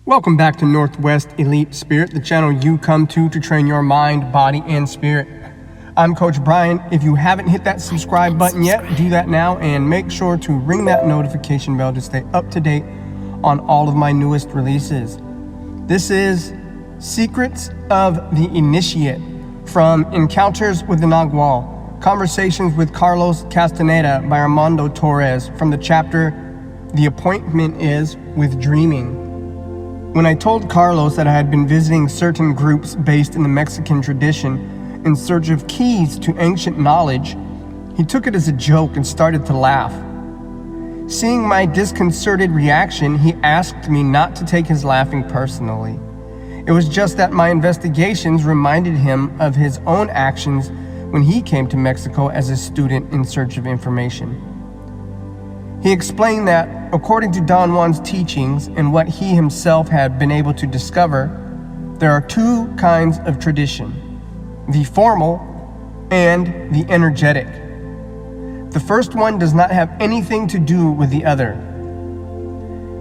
Welcome back to Northwest Elite Spirit, the channel you come to train your mind, body, and spirit. I'm Coach Brian. If you haven't hit that subscribe button yet, do that now and make sure to ring that notification bell to stay up to date on all of my newest releases. This is Secrets of the Initiate from Encounters with the Nagual, Conversations with Carlos Castaneda by Armando Torres from the chapter The Appointment is with Dreaming. When I told Carlos that I had been visiting certain groups based in the Mexican tradition in search of keys to ancient knowledge, he took it as a joke and started to laugh. Seeing my disconcerted reaction, he asked me not to take his laughing personally. It was just that my investigations reminded him of his own actions when he came to Mexico as a student in search of information. He explained that, according to Don Juan's teachings and what he himself had been able to discover, there are two kinds of tradition, the formal and the energetic. The first one does not have anything to do with the other.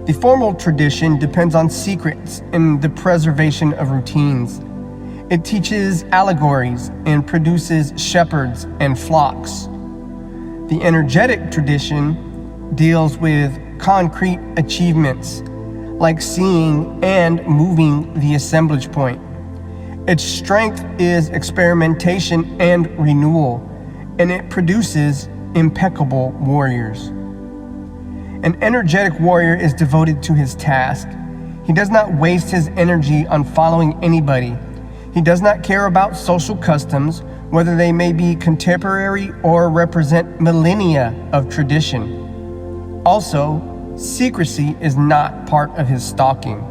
The formal tradition depends on secrets and the preservation of routines. It teaches allegories and produces shepherds and flocks. The energetic tradition deals with concrete achievements, like seeing and moving the assemblage point. Its strength is experimentation and renewal, and it produces impeccable warriors. An energetic warrior is devoted to his task. He does not waste his energy on following anybody. He does not care about social customs, whether they may be contemporary or represent millennia of tradition. Also, secrecy is not part of his stalking.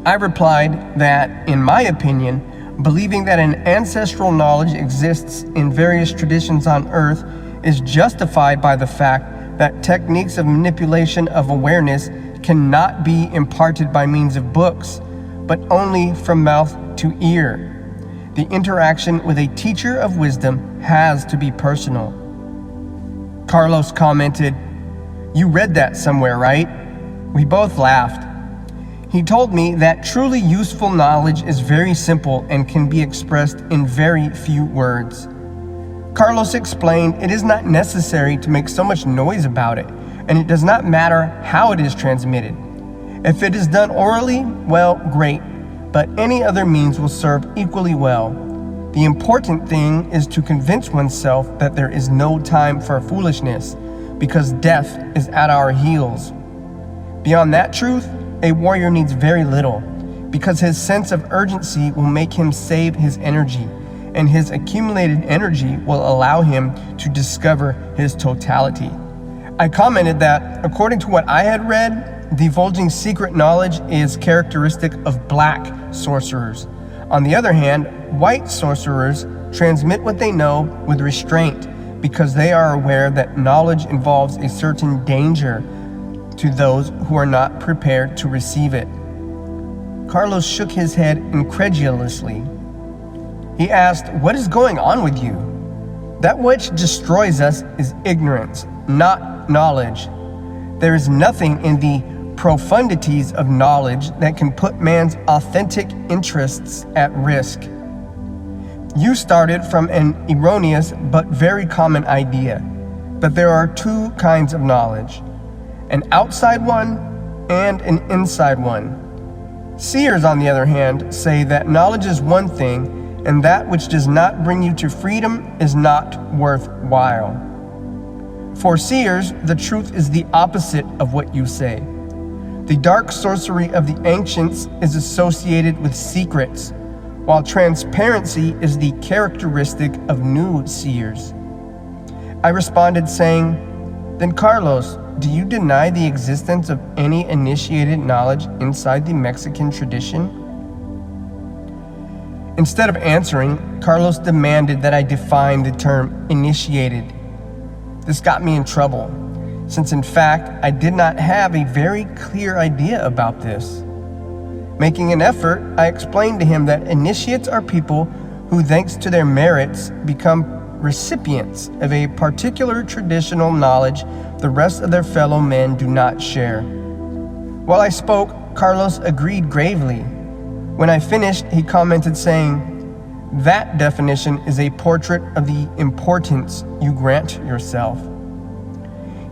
I replied that, in my opinion, believing that an ancestral knowledge exists in various traditions on Earth is justified by the fact that techniques of manipulation of awareness cannot be imparted by means of books, but only from mouth to ear. The interaction with a teacher of wisdom has to be personal. Carlos commented, "You read that somewhere, right?" We both laughed. He told me that truly useful knowledge is very simple and can be expressed in very few words. Carlos explained it is not necessary to make so much noise about it, and it does not matter how it is transmitted. If it is done orally, well, great, but any other means will serve equally well. The important thing is to convince oneself that there is no time for foolishness, because death is at our heels. Beyond that truth, a warrior needs very little, because his sense of urgency will make him save his energy, and his accumulated energy will allow him to discover his totality. I commented that, according to what I had read, divulging secret knowledge is characteristic of black sorcerers. On the other hand, white sorcerers transmit what they know with restraint, because they are aware that knowledge involves a certain danger to those who are not prepared to receive it. Carlos shook his head incredulously. He asked, "What is going on with you? That which destroys us is ignorance, not knowledge. There is nothing in the profundities of knowledge that can put man's authentic interests at risk. You started from an erroneous but very common idea, that there are two kinds of knowledge, an outside one and an inside one. Seers, on the other hand, say that knowledge is one thing, and that which does not bring you to freedom is not worthwhile. For seers, the truth is the opposite of what you say. The dark sorcery of the ancients is associated with secrets, while transparency is the characteristic of new seers." I responded saying, "Then Carlos, do you deny the existence of any initiated knowledge inside the Mexican tradition?" Instead of answering, Carlos demanded that I define the term initiated. This got me in trouble, since in fact I did not have a very clear idea about this. Making an effort, I explained to him that initiates are people who, thanks to their merits, become recipients of a particular traditional knowledge the rest of their fellow men do not share. While I spoke, Carlos agreed gravely. When I finished, he commented saying, "That definition is a portrait of the importance you grant yourself."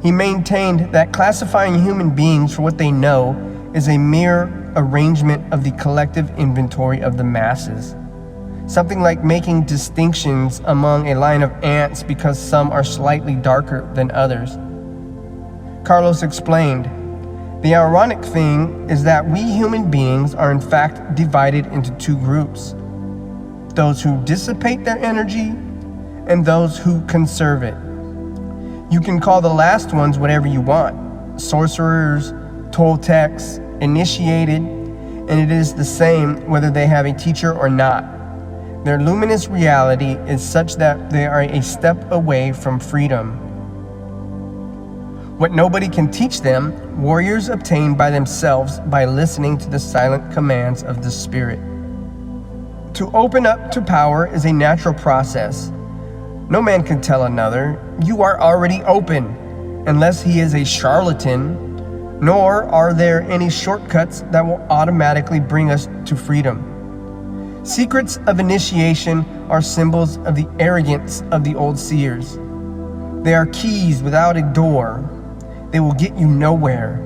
He maintained that classifying human beings for what they know is a mere arrangement of the collective inventory of the masses. Something like making distinctions among a line of ants because some are slightly darker than others. Carlos explained, "The ironic thing is that we human beings are in fact divided into two groups. Those who dissipate their energy and those who conserve it. You can call the last ones whatever you want, sorcerers, Toltecs, initiated, and it is the same whether they have a teacher or not. Their luminous reality is such that they are a step away from freedom. What nobody can teach them, warriors obtain by themselves by listening to the silent commands of the Spirit. To open up to power is a natural process. No man can tell another, 'You are already open,' unless he is a charlatan, nor are there any shortcuts that will automatically bring us to freedom. Secrets of initiation are symbols of the arrogance of the old seers. They are keys without a door. They will get you nowhere.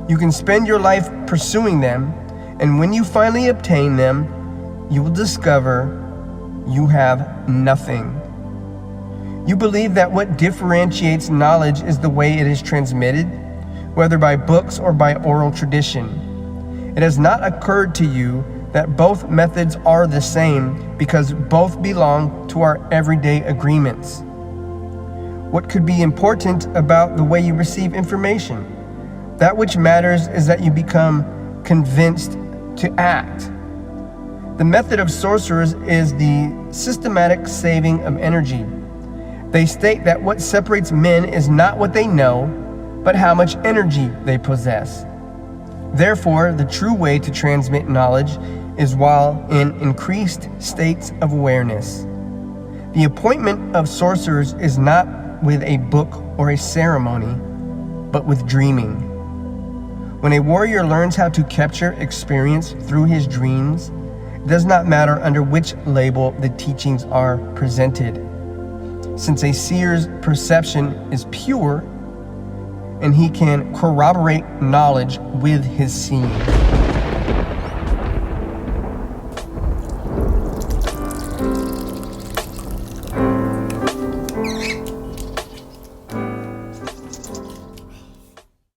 You can spend your life pursuing them, and when you finally obtain them, you will discover you have nothing. You believe that what differentiates knowledge is the way it is transmitted, whether by books or by oral tradition. It has not occurred to you that both methods are the same because both belong to our everyday agreements. What could be important about the way you receive information? That which matters is that you become convinced to act. The method of sorcerers is the systematic saving of energy. They state that what separates men is not what they know, but how much energy they possess. Therefore, the true way to transmit knowledge is while in increased states of awareness. The appointment of sorcerers is not with a book or a ceremony, but with dreaming. When a warrior learns how to capture experience through his dreams, it does not matter under which label the teachings are presented, since a seer's perception is pure and he can corroborate knowledge with his seeing.